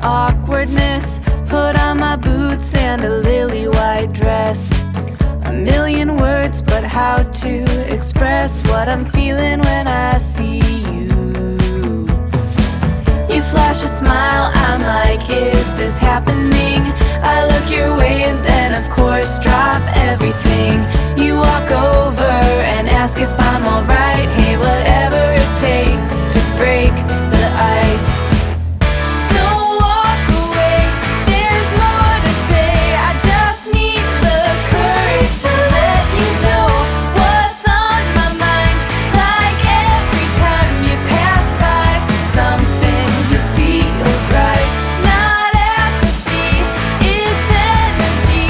awkwardness, put on my boots and a lily white dress. A million words, but how to express what I'm feeling when I see you. You flash a smile, I'm like, is this happening? I look your way and then of course drop everything. You walk over and ask if I'm alright. Hey, whatever it takes to break the ice. Don't walk away, there's more to say. I just need the courage to let you know what's on my mind. Like every time you pass by, something just feels right. Not apathy, it's energy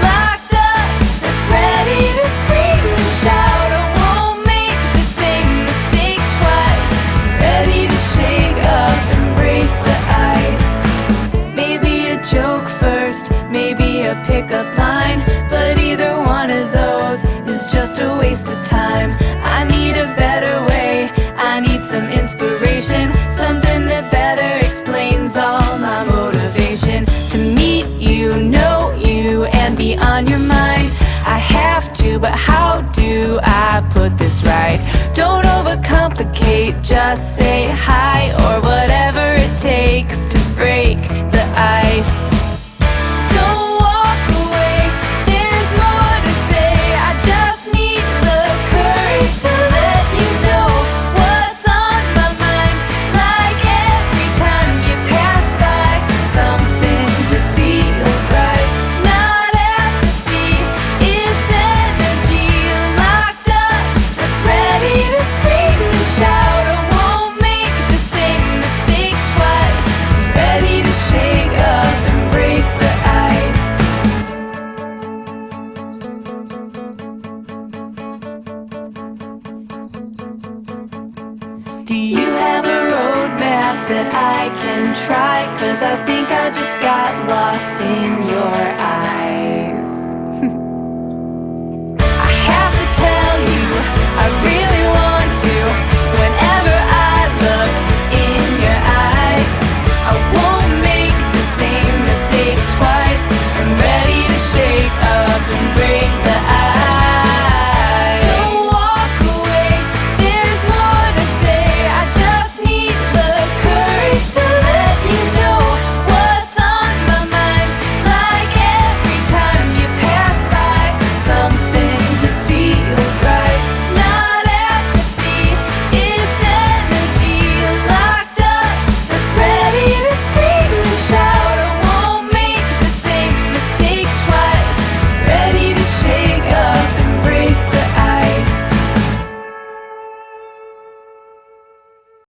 locked up that's ready to scream and shout. I won't make the same mistake twice. Ready to shake up and break the ice. Maybe a joke first, maybe a pickup line, but either one of those is just a waste of time. I need a better way, I need some inspiration, something that better explains all my motivation. To meet you, know you, and be on your mind. I have to, but how do I put this right? Don't overcomplicate, just say hi, or whatever it takes to break the ice. Don't walk away, there's more to say. I just need the courage to let you know what's on my mind. Like every time you pass by, something just feels right. Not apathy, it's energy locked up that's ready to scream and shout. I won't make the same mistake twice. Ready to shake up and break the ice. Do you have a roadmap that I can try? 'Cause I think I just got lost in your eyes.